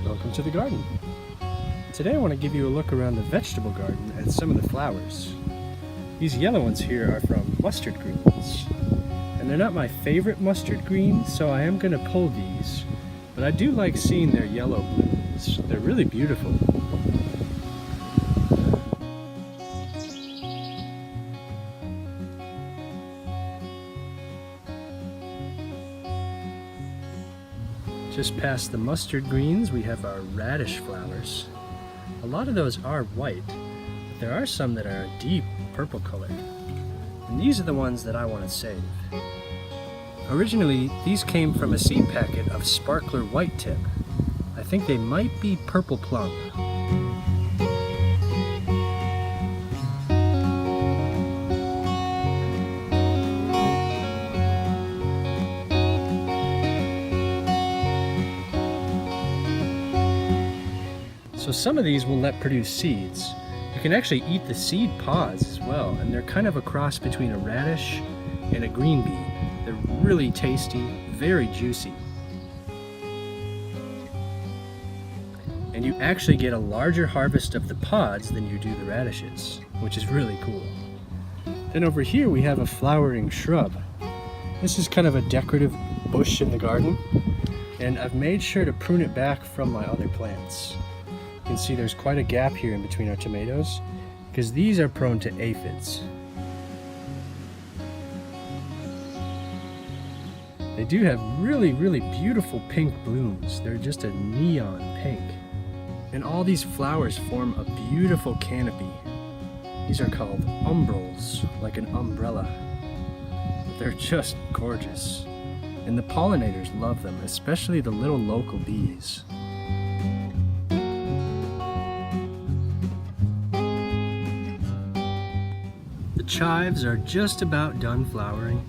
Welcome to the garden. Today I want to give you a look around the vegetable garden at some of the flowers. These yellow ones here are from mustard greens. And they're not my favorite mustard greens, so I am going to pull these. But I do like seeing their yellow blooms. They're really beautiful. Just past the mustard greens, we have our radish flowers. A lot of those are white, but there are some that are a deep purple color. And these are the ones that I want to save. Originally, these came from a seed packet of sparkler white tip. I think they might be purple plum. So some of these will let produce seeds. You can actually eat the seed pods as well, and they're kind of a cross between a radish and a green bean. They're really tasty, very juicy. And you actually get a larger harvest of the pods than you do the radishes, which is really cool. Then over here we have a flowering shrub. This is kind of a decorative bush in the garden, and I've made sure to prune it back from my other plants. You can see there's quite a gap here in between our tomatoes because these are prone to aphids. They do have really, really beautiful pink blooms. They're just a neon pink. And all these flowers form a beautiful canopy. These are called umbels, like an umbrella. They're just gorgeous. And the pollinators love them, especially the little local bees. The chives are just about done flowering.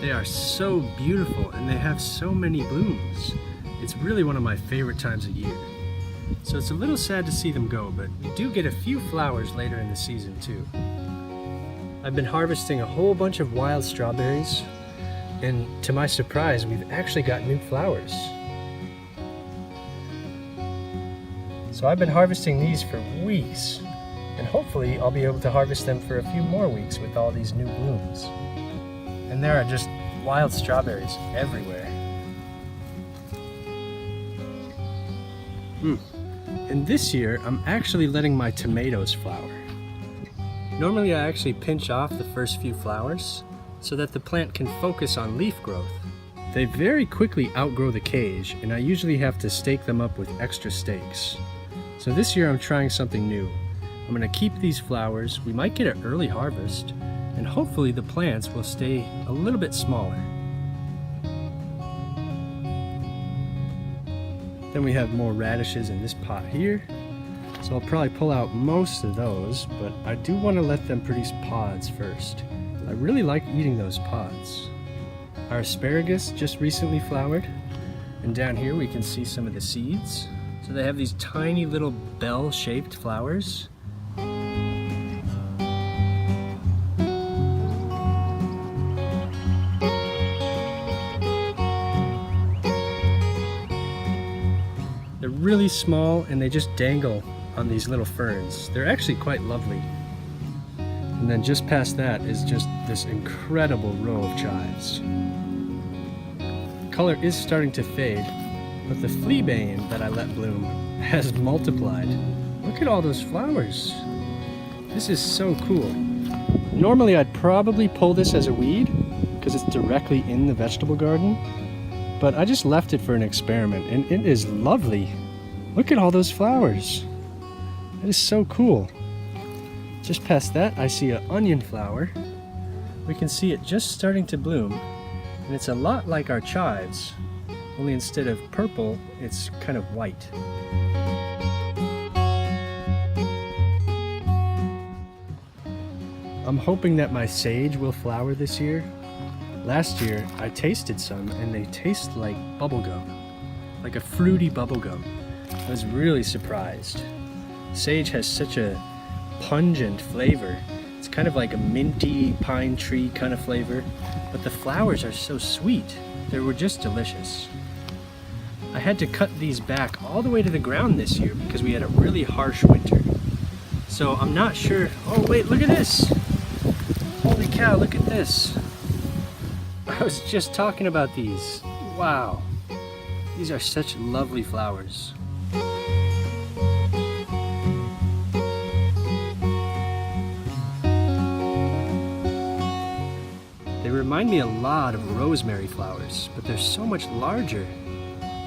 They are so beautiful and they have so many blooms. It's really one of my favorite times of year. So it's a little sad to see them go, but you do get a few flowers later in the season too. I've been harvesting a whole bunch of wild strawberries, and to my surprise, we've actually got new flowers. So I've been harvesting these for weeks, and hopefully I'll be able to harvest them for a few more weeks with all these new blooms. And there are just wild strawberries everywhere. And this year, I'm actually letting my tomatoes flower. Normally I actually pinch off the first few flowers so that the plant can focus on leaf growth. They very quickly outgrow the cage, and I usually have to stake them up with extra stakes. So this year I'm trying something new. I'm going to keep these flowers, we might get an early harvest, and hopefully the plants will stay a little bit smaller. Then we have more radishes in this pot here, so I'll probably pull out most of those, but I do want to let them produce pods first. I really like eating those pods. Our asparagus just recently flowered, and down here we can see some of the seeds. So they have these tiny little bell-shaped flowers. They're really small and they just dangle on these little ferns. They're actually quite lovely. And then just past that is just this incredible row of chives. Color is starting to fade, but the fleabane that I let bloom has multiplied. Look at all those flowers. This is so cool. Normally I'd probably pull this as a weed because it's directly in the vegetable garden, but I just left it for an experiment and it is lovely. Look at all those flowers. That is so cool. Just past that I see an onion flower. We can see it just starting to bloom, and it's a lot like our chives, only instead of purple, it's kind of white. I'm hoping that my sage will flower this year. Last year, I tasted some and they taste like bubblegum, like a fruity bubblegum. I was really surprised. Sage has such a pungent flavor. It's kind of like a minty pine tree kind of flavor, but the flowers are so sweet. They were just delicious. I had to cut these back all the way to the ground this year because we had a really harsh winter. So I'm not sure. Oh wait, look at this. Holy cow, look at this. I was just talking about these. Wow. These are such lovely flowers. They remind me a lot of rosemary flowers, but they're so much larger.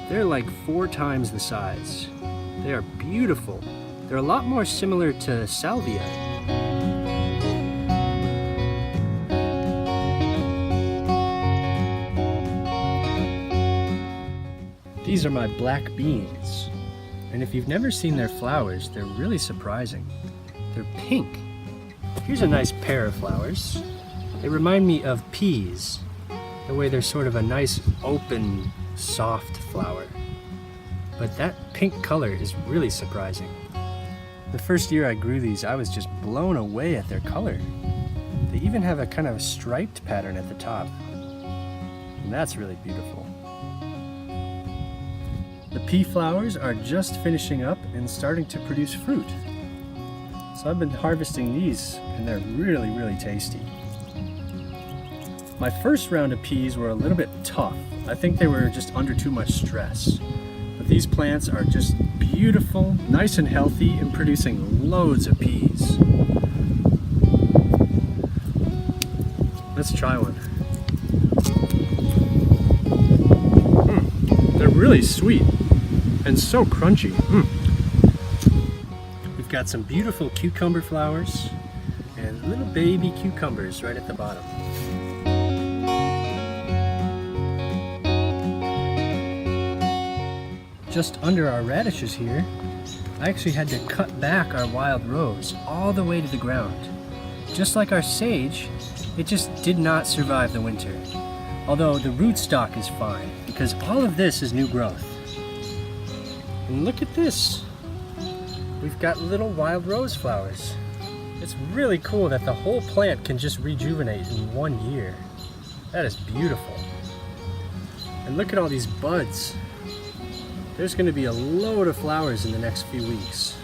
They're like 4 times the size. They are beautiful. They're a lot more similar to salvia. These are my black beans. And if you've never seen their flowers, they're really surprising. They're pink. Here's a nice pair of flowers. They remind me of peas, the way they're sort of a nice, open, soft flower. But that pink color is really surprising. The first year I grew these, I was just blown away at their color. They even have a kind of striped pattern at the top. And that's really beautiful. The pea flowers are just finishing up and starting to produce fruit. So I've been harvesting these, and they're really, really tasty. My first round of peas were a little bit tough. I think they were just under too much stress. But these plants are just beautiful, nice and healthy, and producing loads of peas. Let's try one. They're really sweet and so crunchy. We've got some beautiful cucumber flowers and little baby cucumbers right at the bottom. Just under our radishes here, I actually had to cut back our wild rose all the way to the ground. Just like our sage, it just did not survive the winter. Although the rootstock is fine, because all of this is new growth. And look at this. We've got little wild rose flowers. It's really cool that the whole plant can just rejuvenate in 1 year. That is beautiful. And look at all these buds. There's going to be a load of flowers in the next few weeks.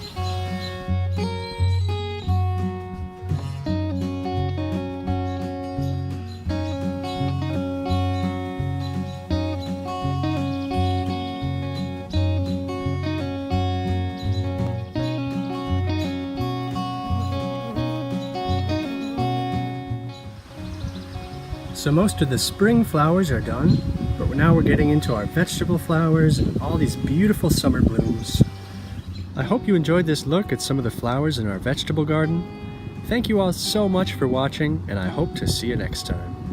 So most of the spring flowers are done, but now we're getting into our vegetable flowers and all these beautiful summer blooms. I hope you enjoyed this look at some of the flowers in our vegetable garden. Thank you all so much for watching, and I hope to see you next time.